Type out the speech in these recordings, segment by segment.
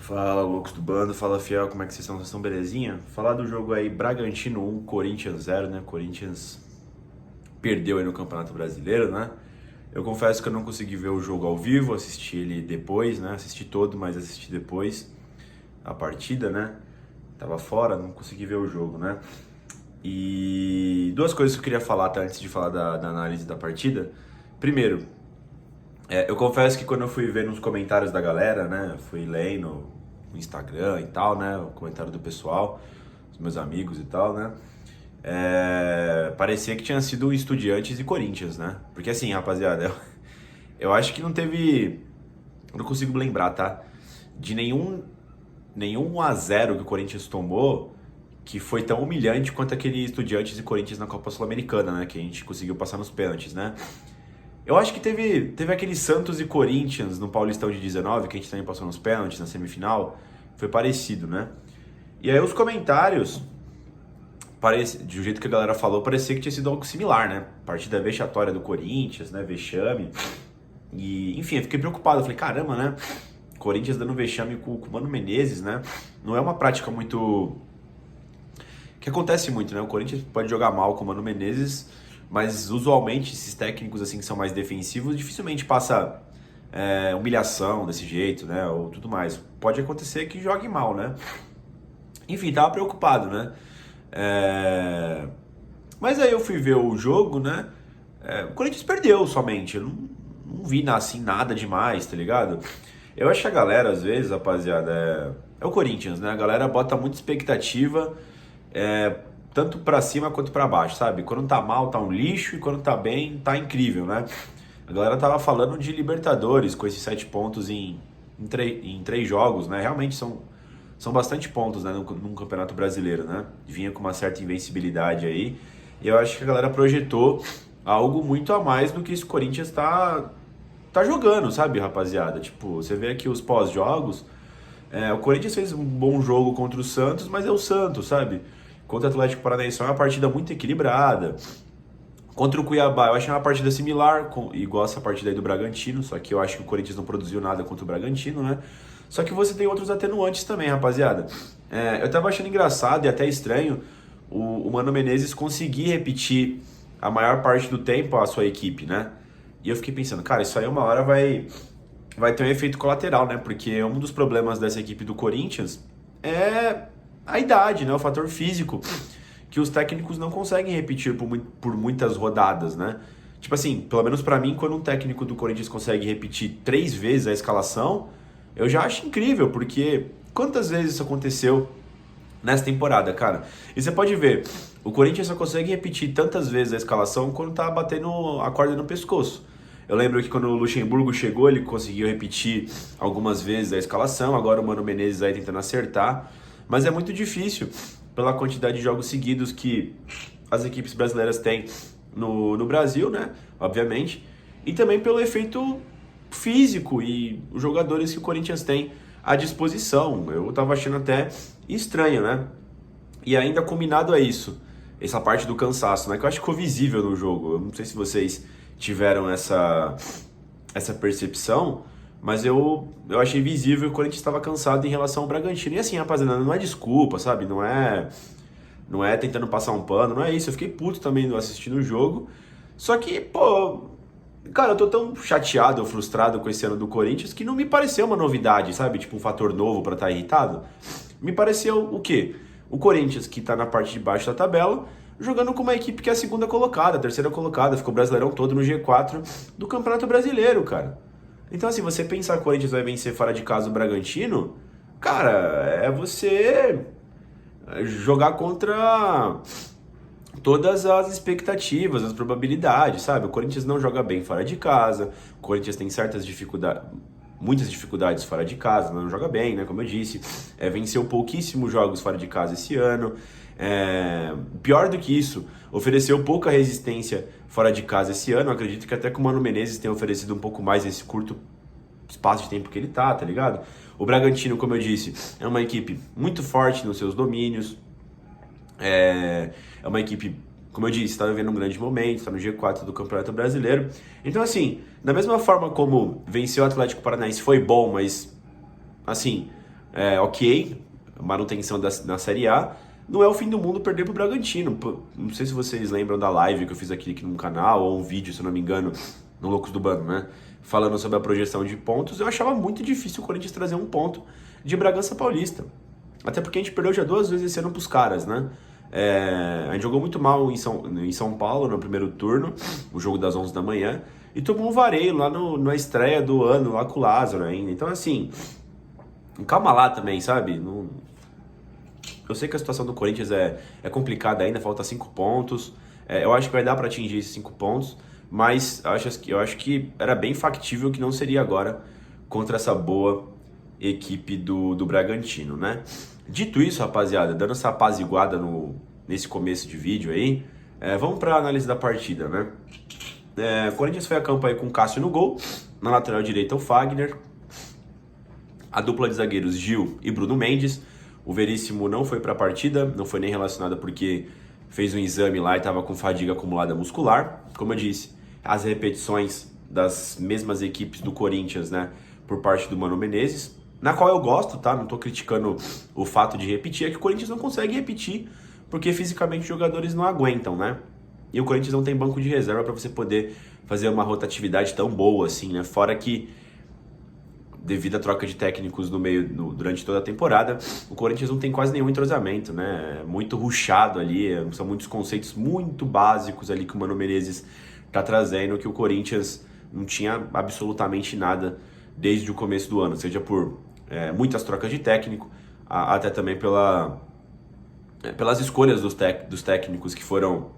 Fala, loucos do bando, fala fiel, como é que vocês estão? Vocês estão belezinha? Falar do jogo aí, Bragantino 1, Corinthians 0, né? Corinthians perdeu aí no Campeonato Brasileiro, né? Eu confesso que eu não consegui ver o jogo ao vivo, assisti ele depois, né? Assisti todo, mas assisti depois a partida, né? Tava fora, não consegui ver o jogo, né? E duas coisas que eu queria falar, tá? Antes de falar da análise da partida. Primeiro, eu confesso que quando eu fui ver nos comentários da galera, né? Fui lendo no Instagram e tal, né? O comentário do pessoal, dos meus amigos e tal, né? Parecia que tinha sido Estudiantes e Corinthians, né? Porque assim, rapaziada, eu acho que não teve. Eu não consigo lembrar, tá? De nenhum 1-0 que o Corinthians tomou que foi tão humilhante quanto aquele Estudiantes e Corinthians na Copa Sul-Americana, né? Que a gente conseguiu passar nos pênaltis, né? Eu acho que teve aquele Santos e Corinthians no Paulistão de 19, que a gente também passou nos pênaltis na semifinal. Foi parecido, né? E aí os comentários, do jeito que a galera falou, parecia que tinha sido algo similar, né? Partida vexatória do Corinthians, né? Vexame. E, enfim, eu fiquei preocupado. Eu falei, caramba, né? Corinthians dando vexame com o Mano Menezes, né? Não é uma prática muito... que acontece muito, né? O Corinthians pode jogar mal com o Mano Menezes, mas usualmente esses técnicos assim que são mais defensivos dificilmente passa humilhação desse jeito, né? Ou tudo mais. Pode acontecer que jogue mal, né? Enfim, tava preocupado, né? Mas aí eu fui ver o jogo, né? O Corinthians perdeu somente. Eu não vi assim nada demais, tá ligado? Eu acho que a galera, às vezes, rapaziada, é o Corinthians, né? A galera bota muita expectativa, tanto pra cima quanto pra baixo, sabe? Quando tá mal, tá um lixo, e quando tá bem, tá incrível, né? A galera tava falando de Libertadores com esses 7 pontos em 3 jogos, né? Realmente são bastante pontos, né, num campeonato brasileiro, né? Vinha com uma certa invencibilidade aí. E eu acho que a galera projetou algo muito a mais do que esse Corinthians tá jogando, sabe, rapaziada? Tipo, você vê aqui os pós-jogos, o Corinthians fez um bom jogo contra o Santos, mas é o Santos, sabe? Contra o Atlético Paranaense é uma partida muito equilibrada. Contra o Cuiabá, eu achei uma partida similar, igual essa partida aí do Bragantino, só que eu acho que o Corinthians não produziu nada contra o Bragantino, né? Só que você tem outros atenuantes também, rapaziada. Eu tava achando engraçado e até estranho o Mano Menezes conseguir repetir a maior parte do tempo a sua equipe, né? E eu fiquei pensando, cara, isso aí uma hora vai ter um efeito colateral, né? Porque um dos problemas dessa equipe do Corinthians é a idade, né? O fator físico, que os técnicos não conseguem repetir por muitas rodadas, né? Tipo assim, pelo menos pra mim, quando um técnico do Corinthians consegue repetir 3 vezes a escalação, eu já acho incrível, porque quantas vezes isso aconteceu nessa temporada, cara? E você pode ver, o Corinthians só consegue repetir tantas vezes a escalação quando tá batendo a corda no pescoço. Eu lembro que quando o Luxemburgo chegou, ele conseguiu repetir algumas vezes a escalação, agora o Mano Menezes aí tentando acertar, mas é muito difícil pela quantidade de jogos seguidos que as equipes brasileiras têm no Brasil, né? Obviamente, e também pelo efeito físico e os jogadores que o Corinthians tem à disposição. Eu tava achando até estranho, né? E ainda combinado a isso, essa parte do cansaço, né? Que eu acho que ficou visível no jogo. Eu não sei se vocês tiveram essa percepção, mas eu achei visível que o Corinthians estava cansado em relação ao Bragantino. E assim, rapaziada, não é desculpa, sabe? Não é tentando passar um pano, não é isso. Eu fiquei puto também assistindo o jogo. Só que, pô, cara, eu tô tão chateado, frustrado com esse ano do Corinthians que não me pareceu uma novidade, sabe? Tipo, um fator novo pra estar irritado. Me pareceu o quê? O Corinthians, que tá na parte de baixo da tabela, jogando com uma equipe que é a segunda colocada, a terceira colocada, ficou o Brasileirão todo no G4 do Campeonato Brasileiro, cara. Então, assim, você pensar que o Corinthians vai vencer fora de casa o Bragantino, cara, é você jogar contra todas as expectativas, as probabilidades, sabe? O Corinthians não joga bem fora de casa, o Corinthians tem certas dificuldades, muitas dificuldades fora de casa, não joga bem, né? Como eu disse, venceu pouquíssimos jogos fora de casa esse ano. Pior do que isso, ofereceu pouca resistência fora de casa esse ano. Acredito que até que o Mano Menezes tenha oferecido um pouco mais nesse curto espaço de tempo que ele tá ligado? O Bragantino, como eu disse, é uma equipe muito forte nos seus domínios, é uma equipe, como eu disse, está vivendo um grande momento, está no G4 do Campeonato Brasileiro. Então, assim, da mesma forma como vencer o Atlético Paranaense foi bom, mas, assim, ok, manutenção na Série A, não é o fim do mundo perder pro Bragantino. Pô, não sei se vocês lembram da live que eu fiz aqui no canal, ou um vídeo, se eu não me engano, no Loucos do Bando, né? Falando sobre a projeção de pontos. Eu achava muito difícil o Corinthians trazer um ponto de Bragança Paulista. Até porque a gente perdeu já 2 vezes esse ano pros caras, né? A gente jogou muito mal em São Paulo no primeiro turno, o jogo das 11 da manhã, e tomou um vareio lá na estreia do ano, lá com o Lázaro ainda. Então, assim, calma lá também, sabe? Eu sei que a situação do Corinthians é complicada ainda, falta 5 pontos. Eu acho que vai dar para atingir esses 5 pontos, mas eu acho que era bem factível que não seria agora contra essa boa equipe do Bragantino, né? Dito isso, rapaziada, dando essa apaziguada nesse começo de vídeo aí, vamos para a análise da partida, né? O Corinthians foi a campo aí com o Cássio no gol, na lateral direita o Fagner, a dupla de zagueiros Gil e Bruno Mendes. O Veríssimo não foi para a partida, não foi nem relacionado porque fez um exame lá e estava com fadiga acumulada muscular. Como eu disse, as repetições das mesmas equipes do Corinthians, né, por parte do Mano Menezes, na qual eu gosto, tá? Não tô criticando o fato de repetir, é que o Corinthians não consegue repetir porque fisicamente os jogadores não aguentam, né? E o Corinthians não tem banco de reserva para você poder fazer uma rotatividade tão boa assim, né? Fora que, devido à troca de técnicos durante toda a temporada, o Corinthians não tem quase nenhum entrosamento, né? É muito rushado ali, são muitos conceitos muito básicos ali que o Mano Menezes tá trazendo, que o Corinthians não tinha absolutamente nada desde o começo do ano, seja por muitas trocas de técnico, até também pelas escolhas dos técnicos que foram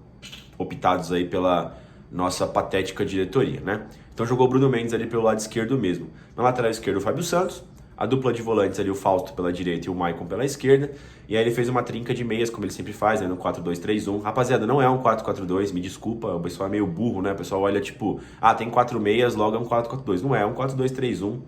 optados aí pela nossa patética diretoria, né? Então jogou o Bruno Mendes ali pelo lado esquerdo mesmo. Na lateral esquerda o Fábio Santos, a dupla de volantes ali o Fausto pela direita e o Maicon pela esquerda, e aí ele fez uma trinca de meias, como ele sempre faz, né, no 4-2-3-1. Rapaziada, não é um 4-4-2, me desculpa, o pessoal é meio burro, né? O pessoal olha tipo, tem 4 meias, logo é um 4-4-2. Não é um 4-2-3-1.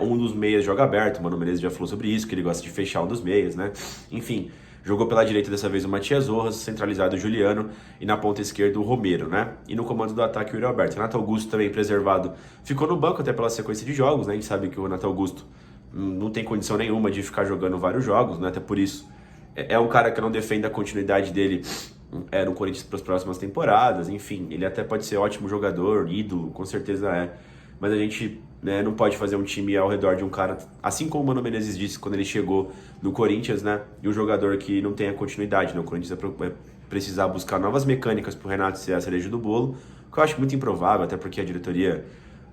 Um dos meias joga aberto, o Mano Menezes já falou sobre isso, que ele gosta de fechar um dos meias, né? Enfim, jogou pela direita dessa vez o Matias Rojas, centralizado o Juliano, e na ponta esquerda o Romero, né? E no comando do ataque o Yuri Alberto. Renato Augusto também preservado, ficou no banco até pela sequência de jogos, né? A gente sabe que o Renato Augusto não tem condição nenhuma de ficar jogando vários jogos, né? Até por isso é um cara que não defende a continuidade dele no Corinthians para as próximas temporadas. Enfim, ele até pode ser ótimo jogador, ídolo, com certeza é. Mas a gente, né, não pode fazer um time ao redor de um cara, assim como o Mano Menezes disse quando ele chegou no Corinthians, né? E um jogador que não tem a continuidade, né? O Corinthians vai precisar buscar novas mecânicas para o Renato ser a cereja do bolo, que eu acho muito improvável, até porque a diretoria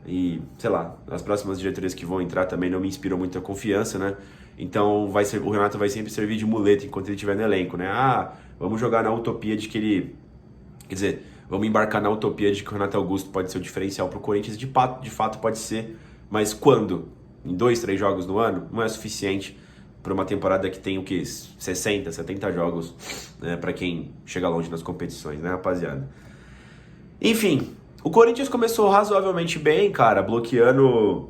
e, sei lá, as próximas diretorias que vão entrar também não me inspiram muita confiança, né? Então o Renato vai sempre servir de muleta enquanto ele estiver no elenco, né? Vamos jogar na utopia de que ele... Quer dizer, vamos embarcar na utopia de que o Renato Augusto pode ser o diferencial para o Corinthians, de fato pode ser, mas quando? Em 2, 3 jogos no ano? Não é suficiente para uma temporada que tem o quê? 60, 70 jogos, né, para quem chega longe nas competições, né, rapaziada? Enfim, o Corinthians começou razoavelmente bem, cara, bloqueando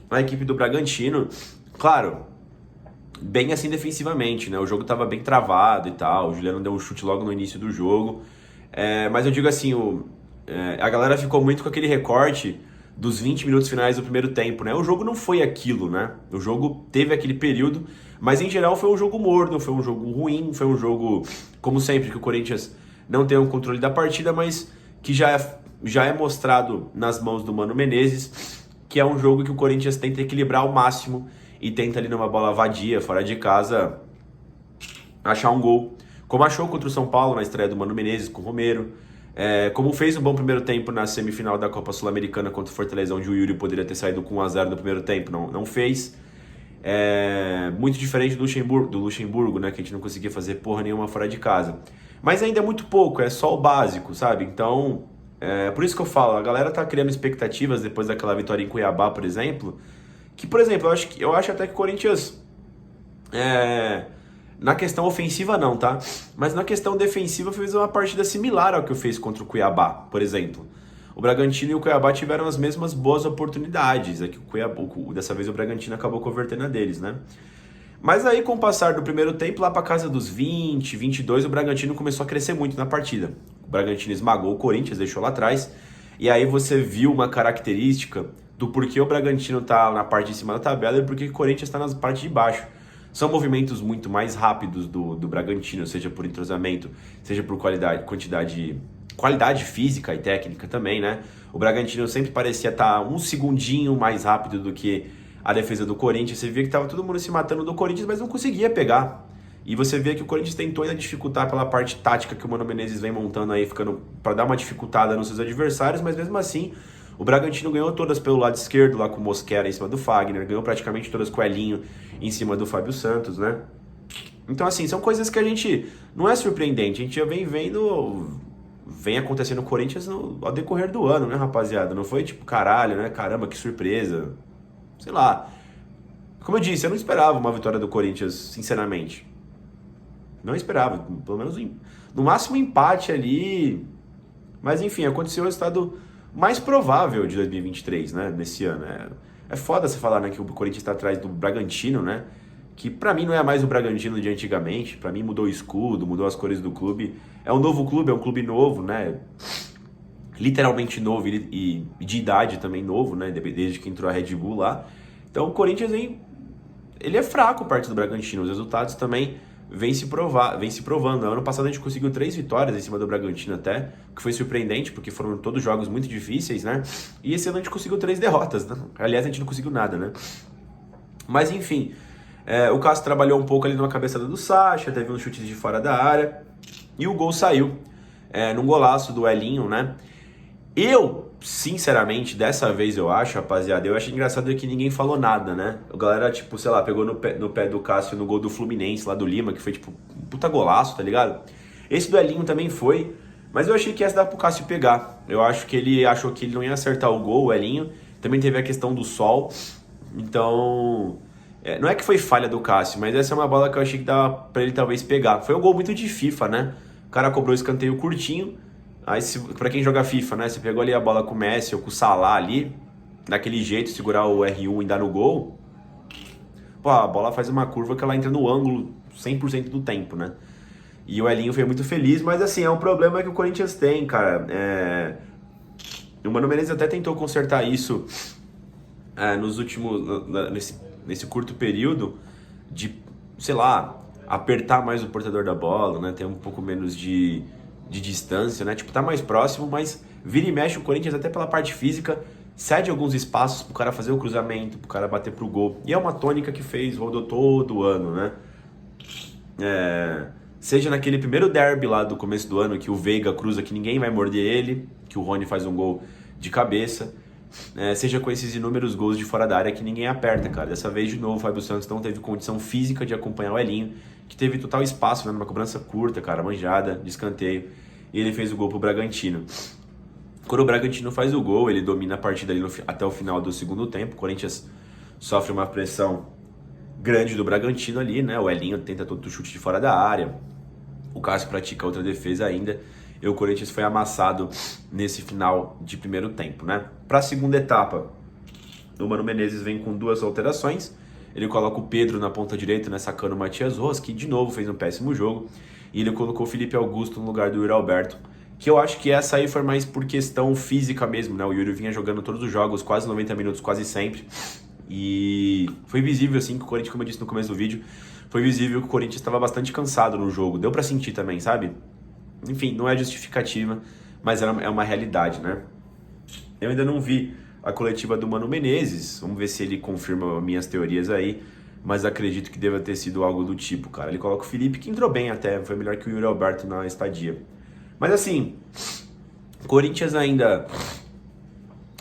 a equipe do Bragantino. Claro, bem assim defensivamente, né? O jogo tava bem travado e tal, o Juliano deu um chute logo no início do jogo. Mas eu digo assim, a galera ficou muito com aquele recorte dos 20 minutos finais do primeiro tempo, né? O jogo não foi aquilo, né? O jogo teve aquele período, mas em geral foi um jogo morno, foi um jogo ruim, foi um jogo, como sempre, que o Corinthians não tem o controle da partida, mas que já é mostrado nas mãos do Mano Menezes, que é um jogo que o Corinthians tenta equilibrar ao máximo e tenta ali numa bola vadia, fora de casa, achar um gol. Como achou contra o São Paulo na estreia do Mano Menezes com o Romero, como fez um bom primeiro tempo na semifinal da Copa Sul-Americana contra o Fortaleza, onde o Yuri poderia ter saído com 1-0 no primeiro tempo, não fez. Muito diferente do Luxemburgo, né, que a gente não conseguia fazer porra nenhuma fora de casa. Mas ainda é muito pouco, é só o básico, sabe? Então, por isso que eu falo, a galera tá criando expectativas depois daquela vitória em Cuiabá, por exemplo, que, por exemplo, eu acho até que o Corinthians... Na questão ofensiva não, tá? Mas na questão defensiva fez uma partida similar ao que fez contra o Cuiabá, por exemplo. O Bragantino e o Cuiabá tiveram as mesmas boas oportunidades. Dessa vez o Bragantino acabou convertendo a deles, né? Mas aí, com o passar do primeiro tempo, lá pra casa dos 20, 22, o Bragantino começou a crescer muito na partida. O Bragantino esmagou o Corinthians, deixou lá atrás. E aí você viu uma característica do porquê o Bragantino tá na parte de cima da tabela e porquê o Corinthians tá na parte de baixo. São movimentos muito mais rápidos do Bragantino, seja por entrosamento, seja por qualidade física e técnica também, né? O Bragantino sempre parecia estar um segundinho mais rápido do que a defesa do Corinthians. Você via que estava todo mundo se matando do Corinthians, mas não conseguia pegar. E você vê que o Corinthians tentou ainda dificultar pela parte tática que o Mano Menezes vem montando aí, ficando para dar uma dificultada nos seus adversários, mas mesmo assim, o Bragantino ganhou todas pelo lado esquerdo, lá com o Mosquera em cima do Fagner, ganhou praticamente todas com o Elinho em cima do Fábio Santos, né? Então, assim, são coisas que a gente não é surpreendente, a gente já vem vendo, vem acontecendo no Corinthians ao decorrer do ano, né, rapaziada? Não foi tipo, caralho, né? Caramba, que surpresa. Sei lá. Como eu disse, eu não esperava uma vitória do Corinthians, sinceramente. Não esperava, pelo menos no máximo um empate ali. Mas enfim, aconteceu o resultado mais provável de 2023, né, nesse ano. É foda você falar, né, que o Corinthians está atrás do Bragantino, né, que pra mim não é mais o Bragantino de antigamente. Pra mim mudou o escudo, mudou as cores do clube. É um novo clube, é um clube novo, né, literalmente novo e de idade também novo, né, desde que entrou a Red Bull lá. Então o Corinthians ele é fraco perto do Bragantino. Os resultados também vem se provando. Ano passado a gente conseguiu 3 vitórias em cima do Bragantino até, o que foi surpreendente, porque foram todos jogos muito difíceis, né? E esse ano a gente conseguiu 3 derrotas, né? Aliás, a gente não conseguiu nada, né? Mas enfim, o Cássio trabalhou um pouco ali numa cabeçada do Sacha, teve uns chutes de fora da área, e o gol saiu, num golaço do Elinho, né? Sinceramente, dessa vez eu acho, rapaziada, eu acho engraçado que ninguém falou nada, né? A galera, tipo, sei lá, pegou no pé do Cássio no gol do Fluminense, lá do Lima, que foi, tipo, um puta golaço, tá ligado? Esse do Elinho também foi, mas eu achei que essa dá pro Cássio pegar. Eu acho que ele achou que ele não ia acertar o gol, o Elinho. Também teve a questão do sol, então... não é que foi falha do Cássio, mas essa é uma bola que eu achei que dava pra ele talvez pegar. Foi um gol muito de FIFA, né? O cara cobrou escanteio curtinho. Aí, pra quem joga FIFA, né? Você pegou ali a bola com o Messi ou com o Salah ali, daquele jeito, segurar o R1 e dar no gol. Pô, a bola faz uma curva que ela entra no ângulo 100% do tempo, né? E o Elinho foi muito feliz, mas assim, é um problema que o Corinthians tem, cara. O Mano Menezes até tentou consertar isso nos últimos... nesse curto período de, sei lá, apertar mais o portador da bola, né? Ter um pouco menos de distância, né? Tipo, tá mais próximo, mas vira e mexe o Corinthians até pela parte física, cede alguns espaços pro cara fazer o cruzamento, pro cara bater pro gol. E é uma tônica que rodou todo ano, né? Seja naquele primeiro derby lá do começo do ano, que o Veiga cruza que ninguém vai morder ele, que o Rony faz um gol de cabeça, seja com esses inúmeros gols de fora da área que ninguém aperta, cara. Dessa vez, de novo, o Fábio Santos não teve condição física de acompanhar o Elinho, que teve total espaço, né, numa cobrança curta, cara, manjada, de escanteio, e ele fez o gol pro Bragantino. Quando o Bragantino faz o gol, ele domina a partida ali até o final do segundo tempo. O Corinthians sofre uma pressão grande do Bragantino ali, né? O Elinho tenta todo o chute de fora da área, o Cássio pratica outra defesa ainda, e o Corinthians foi amassado nesse final de primeiro tempo, né? Para a segunda etapa, o Mano Menezes vem com 2 alterações. Ele coloca o Pedro na ponta direita, né, sacando o Matias Rojas, que de novo fez um péssimo jogo. E ele colocou o Felipe Augusto no lugar do Yuri Alberto, que eu acho que essa aí foi mais por questão física mesmo, né? O Yuri vinha jogando todos os jogos, quase 90 minutos, quase sempre. E foi visível, assim, que o Corinthians, como eu disse no começo do vídeo, foi visível que o Corinthians estava bastante cansado no jogo. Deu pra sentir também, sabe? Enfim, não é justificativa, mas é uma realidade, né? Eu ainda não vi a coletiva do Mano Menezes, vamos ver se ele confirma minhas teorias aí, mas acredito que deva ter sido algo do tipo, cara. Ele coloca o Felipe, que entrou bem até, foi melhor que o Yuri Alberto na estadia. Mas assim, Corinthians ainda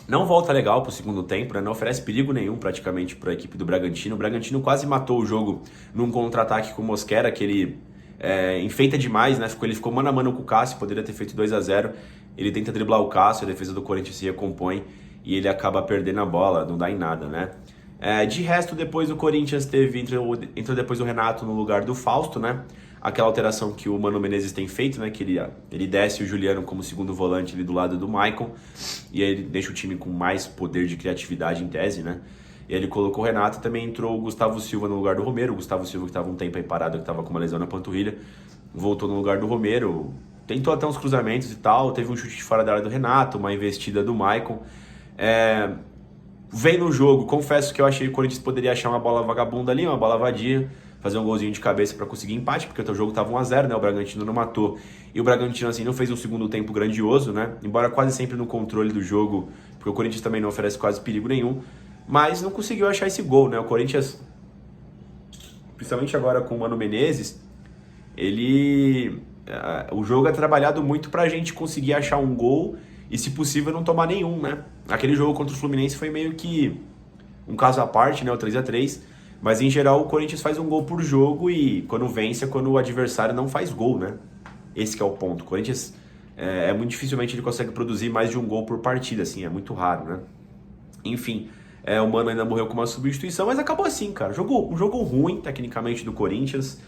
não volta legal pro segundo tempo, né? Não oferece perigo nenhum praticamente para a equipe do Bragantino. O Bragantino quase matou o jogo num contra-ataque com o Mosquera, que ele enfeita demais, né? Ele ficou mano a mano com o Cássio, poderia ter feito 2-0. Ele tenta driblar o Cássio, a defesa do Corinthians se recompõe e ele acaba perdendo a bola, não dá em nada, né? De resto, depois o Corinthians entrou depois o Renato no lugar do Fausto, né? Aquela alteração que o Mano Menezes tem feito, né? Que ele desce o Juliano como segundo volante ali do lado do Maicon, e aí ele deixa o time com mais poder de criatividade em tese, né? E aí ele colocou o Renato e também entrou o Gustavo Silva no lugar do Romero. O Gustavo Silva, que estava um tempo aí parado, que estava com uma lesão na panturrilha, voltou no lugar do Romero, tentou até uns cruzamentos e tal, teve um chute de fora da área do Renato, uma investida do Maicon. Vem no jogo, confesso que eu achei que o Corinthians poderia achar uma bola vagabunda ali, uma bola vadia, fazer um golzinho de cabeça para conseguir empate, porque o teu jogo tava 1-0, né? O Bragantino não matou. E o Bragantino, assim, não fez um segundo tempo grandioso, né? Embora quase sempre no controle do jogo, porque o Corinthians também não oferece quase perigo nenhum, mas não conseguiu achar esse gol, né? O Corinthians, principalmente agora com o Mano Menezes, o jogo é trabalhado muito pra gente conseguir achar um gol e, se possível, não tomar nenhum, né? Aquele jogo contra o Fluminense foi meio que um caso à parte, né? O 3-3, mas em geral o Corinthians faz um gol por jogo e quando vence é quando o adversário não faz gol, né? Esse que é o ponto. O Corinthians muito dificilmente ele consegue produzir mais de um gol por partida, assim, é muito raro, né? Enfim, o Mano ainda morreu com uma substituição, mas acabou assim, cara. Um jogo ruim, tecnicamente, do Corinthians.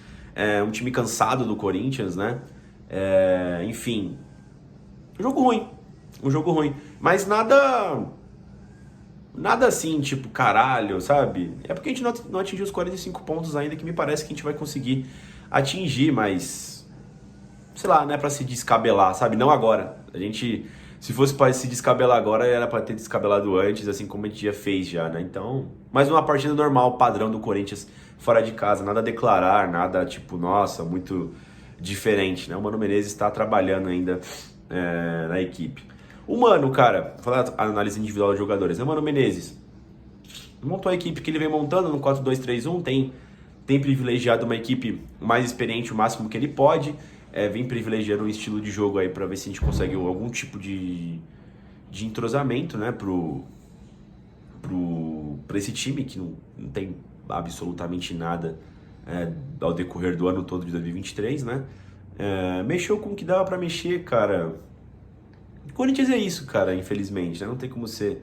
Um time cansado do Corinthians, né? Enfim, um jogo ruim. Um jogo ruim. Mas nada assim, tipo, caralho, sabe? É porque a gente não atingiu os 45 pontos ainda, que me parece que a gente vai conseguir atingir, mas... sei lá, não é pra se descabelar, sabe? Não agora. A gente... se fosse pra se descabelar agora, era pra ter descabelado antes, assim como a gente já fez já, né? Então... mas uma partida normal, padrão do Corinthians fora de casa. Nada a declarar, nada tipo, nossa, muito diferente, né? O Mano Menezes está trabalhando ainda na equipe. O Mano, cara, vou falar a análise individual dos jogadores, né? O Mano Menezes montou a equipe que ele vem montando no 4-2-3-1, tem privilegiado uma equipe mais experiente o máximo que ele pode, vem privilegiando um estilo de jogo aí pra ver se a gente consegue algum tipo de entrosamento, né, pra esse time que não tem absolutamente nada ao decorrer do ano todo de 2023, né? Mexeu com o que dava pra mexer, cara. O Corinthians é isso, cara, infelizmente, né? Não tem como você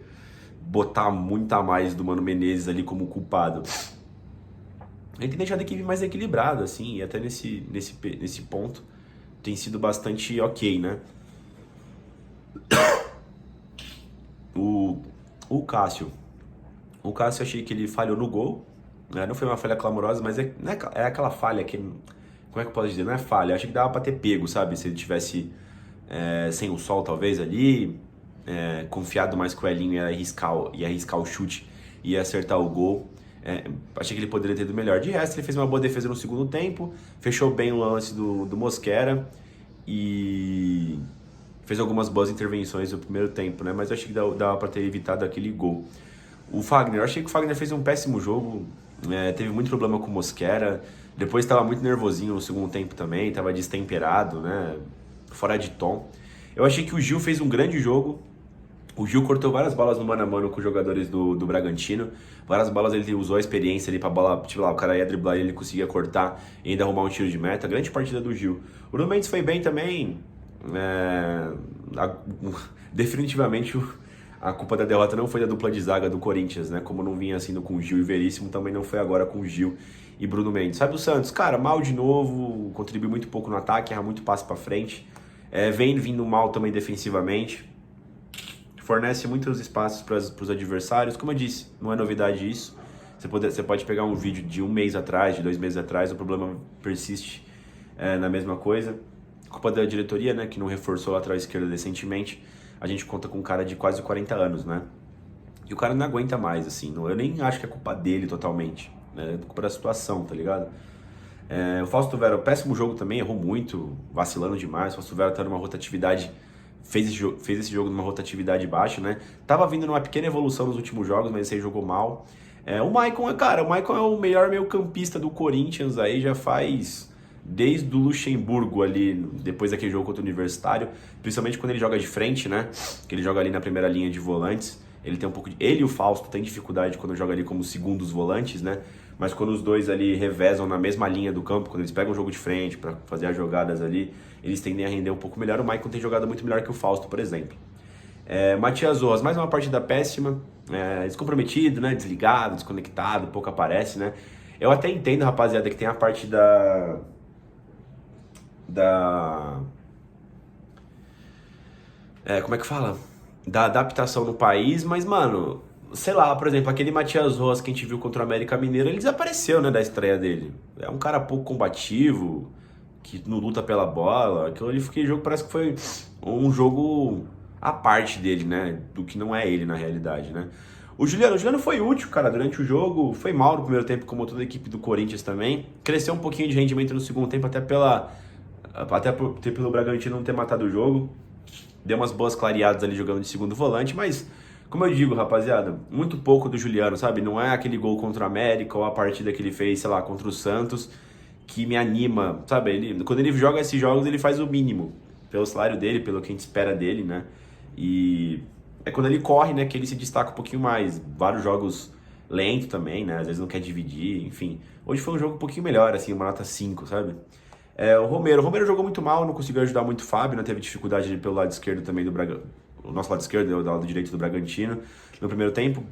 botar muito a mais do Mano Menezes ali como culpado. Ele tem deixado a equipe mais equilibrada, assim, e até nesse ponto tem sido bastante ok, né? O Cássio. O Cássio, achei que ele falhou no gol, né? Não foi uma falha clamorosa, mas é aquela falha que... como é que eu posso dizer? Não é falha, eu achei que dava pra ter pego, sabe? Se ele tivesse sem o sol, talvez, ali, confiado mais que o Elinho ia arriscar o chute e ia acertar o gol. Achei que ele poderia ter ido melhor. De resto, ele fez uma boa defesa no segundo tempo, fechou bem o lance do Mosquera e fez algumas boas intervenções no primeiro tempo, né? Mas eu achei que dava pra ter evitado aquele gol. O Fagner, eu achei que o Fagner fez um péssimo jogo, teve muito problema com o Mosquera, depois estava muito nervosinho no segundo tempo também, estava destemperado, né? Fora de tom. Eu achei que o Gil fez um grande jogo. O Gil cortou várias bolas no mano a mano com os jogadores do Bragantino. Várias bolas ele usou a experiência ali pra bola, tipo lá, o cara ia driblar e ele conseguia cortar e ainda arrumar um tiro de meta. Grande partida do Gil. O Bruno Mendes foi bem também. Definitivamente a culpa da derrota não foi da dupla de zaga do Corinthians, né? Como não vinha sendo com o Gil e Veríssimo, também não foi agora com o Gil e Bruno Mendes. Sabe o Santos? Cara, mal de novo, contribui muito pouco no ataque, erra muito passe pra frente. Vem vindo mal também defensivamente. Fornece muitos espaços para os adversários. Como eu disse, não é novidade isso. Você pode pegar um vídeo de 1 mês atrás, de 2 meses atrás, o problema persiste na mesma coisa. Culpa da diretoria, né, que não reforçou a lateral esquerda decentemente. A gente conta com um cara de quase 40 anos, né? E o cara não aguenta mais, assim. Eu nem acho que é culpa dele totalmente. É culpa da situação, tá ligado? O Fausto Vera, péssimo jogo também, errou muito, vacilando demais. O Fausto Vera tá numa rotatividade, fez esse jogo numa rotatividade baixa, né? Tava vindo numa pequena evolução nos últimos jogos, mas esse aí jogou mal. O Maicon é o melhor meio-campista do Corinthians aí, já faz desde o Luxemburgo ali, depois daquele jogo contra o Universitário, principalmente quando ele joga de frente, né? Que ele joga ali na primeira linha de volantes. Ele e o Fausto têm dificuldade quando joga ali como segundos volantes, né? Mas quando os dois ali revezam na mesma linha do campo, quando eles pegam o jogo de frente para fazer as jogadas ali, eles tendem a render um pouco melhor. O Maicon tem jogado muito melhor que o Fausto, por exemplo. Matias Rojas, mais uma partida péssima, descomprometido, né? Desligado, desconectado, pouco aparece, né? Eu até entendo, rapaziada, que tem a parte como é que fala? Da adaptação no país, mas, mano, sei lá, por exemplo, aquele Matias Rojas que a gente viu contra o América Mineiro, ele desapareceu, né, da estreia dele. É um cara pouco combativo, que não luta pela bola. Aquele jogo parece que foi um jogo à parte dele, né, do que não é ele na realidade, né. O Juliano foi útil, cara, durante o jogo, foi mal no primeiro tempo, como toda a equipe do Corinthians também. Cresceu um pouquinho de rendimento no segundo tempo, pelo Bragantino não ter matado o jogo. Deu umas boas clareadas ali jogando de segundo volante, mas, como eu digo, rapaziada, muito pouco do Juliano, sabe? Não é aquele gol contra o América ou a partida que ele fez, sei lá, contra o Santos, que me anima, sabe? Quando ele joga esses jogos, ele faz o mínimo, pelo salário dele, pelo que a gente espera dele, né? E é quando ele corre, né, que ele se destaca um pouquinho mais. Vários jogos lento também, né? Às vezes não quer dividir, enfim. Hoje foi um jogo um pouquinho melhor, assim, uma nota 5, sabe? O Romero jogou muito mal, não conseguiu ajudar muito o Fábio, né? Teve dificuldade ali pelo lado esquerdo também do Bragantino. O nosso lado esquerdo, o lado direito do Bragantino. No primeiro tempo,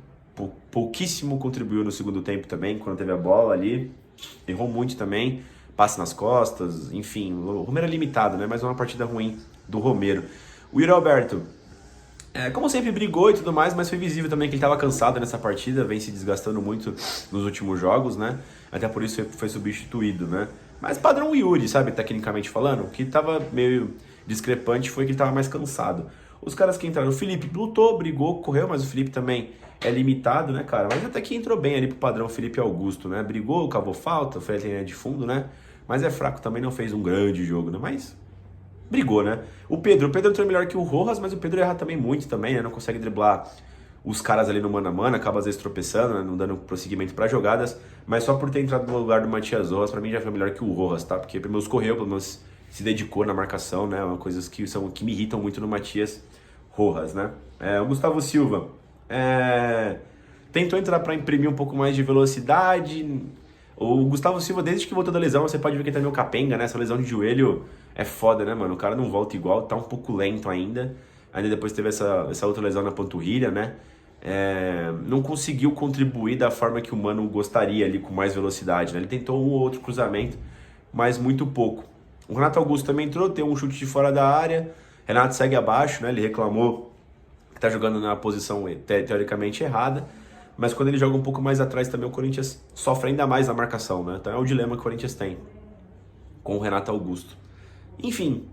pouquíssimo contribuiu no segundo tempo também, quando teve a bola ali. Errou muito também, passe nas costas, enfim. O Romero é limitado, né? Mas é uma partida ruim do Romero. O Yuri Alberto, como sempre, brigou e tudo mais, mas foi visível também que ele estava cansado nessa partida, vem se desgastando muito nos últimos jogos, né? Até por isso foi substituído, né? Mas padrão Yuri, sabe, tecnicamente falando, o que estava meio discrepante foi que ele estava mais cansado. Os caras que entraram, o Felipe lutou, brigou, correu, mas o Felipe também é limitado, né, cara? Mas até que entrou bem ali pro padrão Felipe Augusto, né? Brigou, cavou falta, foi a linha de fundo, né? Mas é fraco também, não fez um grande jogo, né? Mas brigou, né? O Pedro entrou melhor que o Rojas, mas o Pedro erra também muito também, né? Não consegue driblar os caras ali no mano a mano, acaba às vezes tropeçando, né? Não dando prosseguimento para jogadas, mas só por ter entrado no lugar do Matias Rojas, pra mim já foi melhor que o Rojas, tá? Porque pelo menos correu, pelo menos se dedicou na marcação, né? Uma coisas que me irritam muito no Matias Rojas, né? O Gustavo Silva tentou entrar para imprimir um pouco mais de velocidade. O Gustavo Silva, desde que voltou da lesão, você pode ver que ele tá meio capenga, né? Essa lesão de joelho é foda, né, mano? O cara não volta igual, tá um pouco lento ainda. Ainda depois teve essa outra lesão na panturrilha, né? Não conseguiu contribuir da forma que o Mano gostaria ali, com mais velocidade, né? Ele tentou um ou outro cruzamento, mas muito pouco. O Renato Augusto também entrou, tem um chute de fora da área. Renato segue abaixo, né? Ele reclamou que tá jogando na posição teoricamente errada. Mas quando ele joga um pouco mais atrás também, o Corinthians sofre ainda mais na marcação, né? Então é o dilema que o Corinthians tem com o Renato Augusto. Enfim,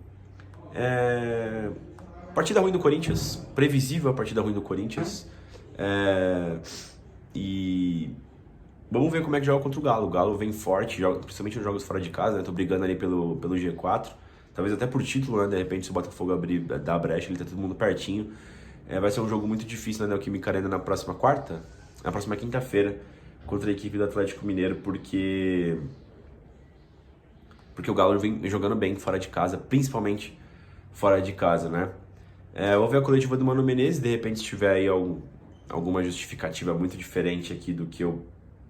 partida ruim do Corinthians, previsível a partida ruim do Corinthians. E vamos ver como é que joga contra o Galo. O Galo vem forte, principalmente nos jogos fora de casa, né? Tô brigando ali pelo G4. Talvez até por título, né? De repente, se o Botafogo abrir, dar a brecha, ele tá todo mundo pertinho. Vai ser um jogo muito difícil na Neoquímica Arena na próxima quinta-feira, contra a equipe do Atlético Mineiro, porque o Galo vem jogando bem fora de casa, principalmente fora de casa, né? Vou ver a coletiva do Mano Menezes, de repente se tiver aí alguma justificativa muito diferente aqui do que eu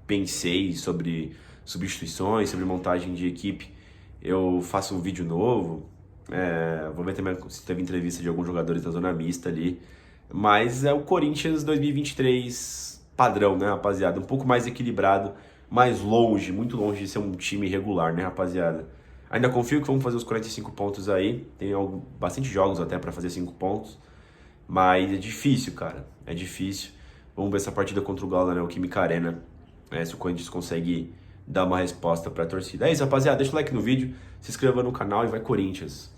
pensei sobre substituições, sobre montagem de equipe, eu faço um vídeo novo. Vou ver também se teve entrevista de alguns jogadores da zona mista ali. Mas é o Corinthians 2023 padrão, né, rapaziada? Um pouco mais equilibrado, mais longe, muito longe de ser um time regular, né, rapaziada? Ainda confio que vamos fazer os 45 pontos aí. Tem bastante jogos até para fazer 5 pontos. Mas é difícil, cara. É difícil. Vamos ver essa partida contra o Galo na Neoquímica Arena. Se o Corinthians consegue dar uma resposta para a torcida. É isso, rapaziada. Deixa o like no vídeo, se inscreva no canal e vai Corinthians!